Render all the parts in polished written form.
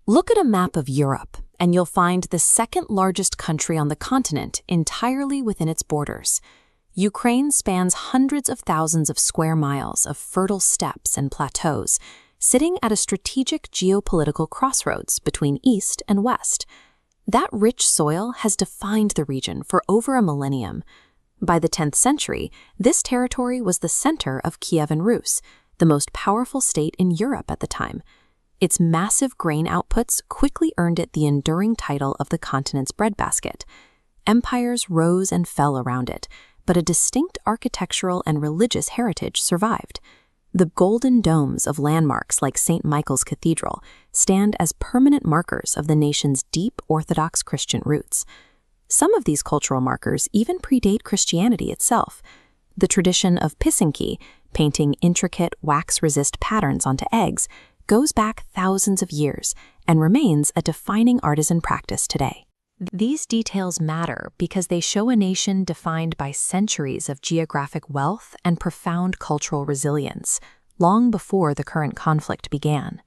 Look at a map of Europe, and you'll find the second largest country on the continent entirely within its borders. Ukraine spans hundreds of thousands of square miles of fertile steppes and plateaus, sitting at a strategic geopolitical crossroads between East and West. That rich soil has defined the region for over a millennium. By the 10th century, this territory was the center of Kievan Rus, the most powerful state in Europe at the time. Its massive grain outputs quickly earned it the enduring title of the continent's breadbasket. Empires rose and fell around it, but a distinct architectural and religious heritage survived. The golden domes of landmarks like St. Michael's Cathedral stand as permanent markers of the nation's deep Orthodox Christian roots. Some of these cultural markers even predate Christianity itself. The tradition of pisanki, painting intricate wax-resist patterns onto eggs, goes back thousands of years and remains a defining artisan practice today. These details matter because they show a nation defined by centuries of geographic wealth and profound cultural resilience, long before the current conflict began.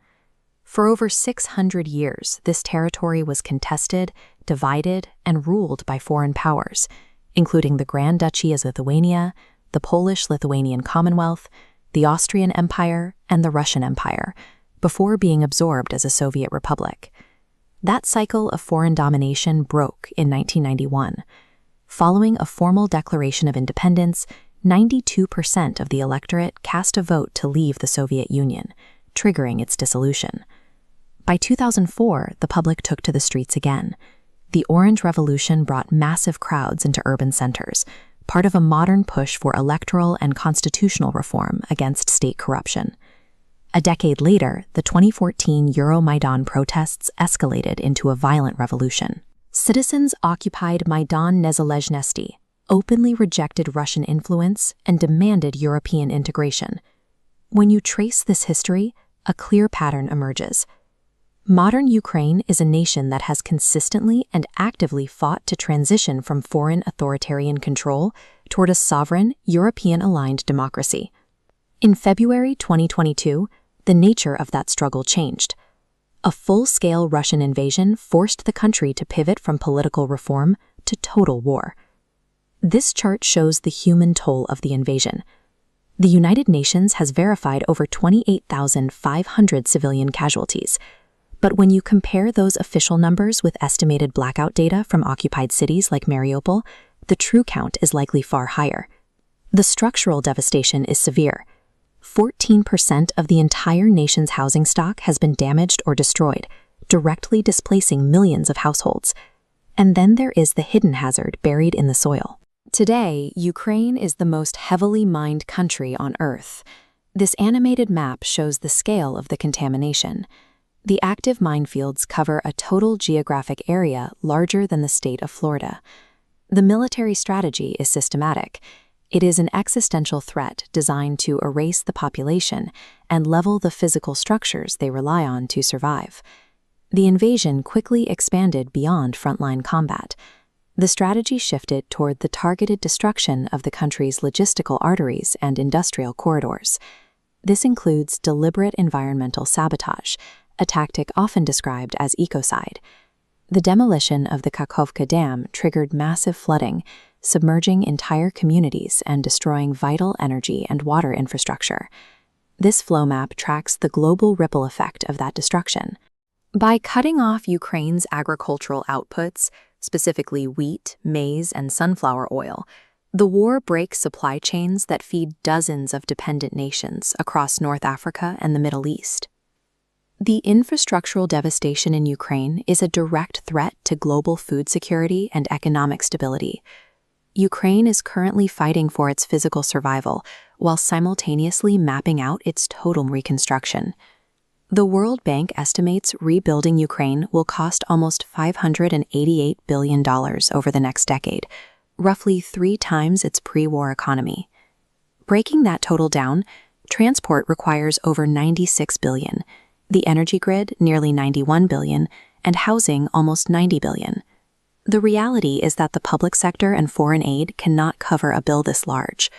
For over 600 years, this territory was contested, divided, and ruled by foreign powers, including the Grand Duchy of Lithuania, the Polish-Lithuanian Commonwealth, the Austrian Empire, and the Russian Empire, before being absorbed as a Soviet republic. That cycle of foreign domination broke in 1991. Following a formal declaration of independence, 92% of the electorate cast a vote to leave the Soviet Union, triggering its dissolution. By 2004, the public took to the streets again. The Orange Revolution brought massive crowds into urban centers, part of a modern push for electoral and constitutional reform against state corruption. A decade later, the 2014 Euromaidan protests escalated into a violent revolution. Citizens occupied Maidan Nezalezhnosti, openly rejected Russian influence, and demanded European integration. When you trace this history, a clear pattern emerges. Modern Ukraine is a nation that has consistently and actively fought to transition from foreign authoritarian control toward a sovereign, European-aligned democracy. In February 2022, the nature of that struggle changed. A full-scale Russian invasion forced the country to pivot from political reform to total war. This chart shows the human toll of the invasion. The United Nations has verified over 28,500 civilian casualties. But when you compare those official numbers with estimated blackout data from occupied cities like Mariupol, the true count is likely far higher. The structural devastation is severe. 14% of the entire nation's housing stock has been damaged or destroyed, directly displacing millions of households. And then there is the hidden hazard buried in the soil. Today, Ukraine is the most heavily mined country on Earth. This animated map shows the scale of the contamination. The active minefields cover a total geographic area larger than the state of Florida. The military strategy is systematic. It is an existential threat designed to erase the population and level the physical structures they rely on to survive. The invasion quickly expanded beyond frontline combat. The strategy shifted toward the targeted destruction of the country's logistical arteries and industrial corridors. This includes deliberate environmental sabotage, a tactic often described as ecocide. The demolition of the Kakhovka Dam triggered massive flooding, submerging entire communities and destroying vital energy and water infrastructure. This flow map tracks the global ripple effect of that destruction. By cutting off Ukraine's agricultural outputs, specifically wheat, maize, and sunflower oil, the war breaks supply chains that feed dozens of dependent nations across North Africa and the Middle East. The infrastructural devastation in Ukraine is a direct threat to global food security and economic stability. Ukraine is currently fighting for its physical survival while simultaneously mapping out its total reconstruction. The World Bank estimates rebuilding Ukraine will cost almost $588 billion over the next decade, roughly 3 times its pre-war economy. Breaking that total down, transport requires over $96 billion, the energy grid nearly $91 billion, and housing almost $90 billion. The reality is that the public sector and foreign aid cannot cover a bill this large.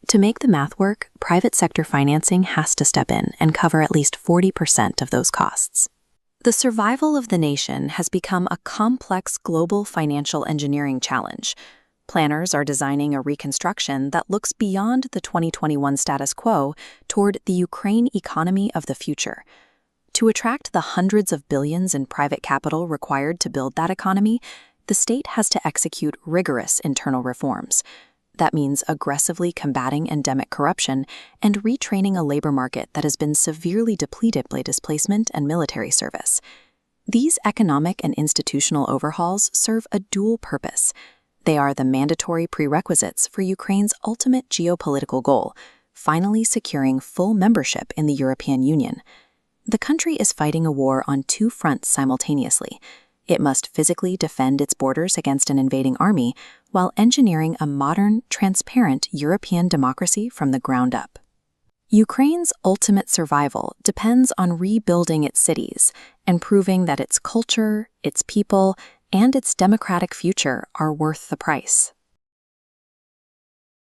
To make the math work, private sector financing has to step in and cover at least 40% of those costs. The survival of the nation has become a complex global financial engineering challenge. Planners are designing a reconstruction that looks beyond the 2021 status quo toward the Ukraine economy of the future. To attract the hundreds of billions in private capital required to build that economy, the state has to execute rigorous internal reforms. That means aggressively combating endemic corruption and retraining a labor market that has been severely depleted by displacement and military service. These economic and institutional overhauls serve a dual purpose. They are the mandatory prerequisites for Ukraine's ultimate geopolitical goal, finally securing full membership in the European Union. The country is fighting a war on two fronts simultaneously. It must physically defend its borders against an invading army while engineering a modern, transparent European democracy from the ground up. Ukraine's ultimate survival depends on rebuilding its cities and proving that its culture, its people, and its democratic future are worth the price.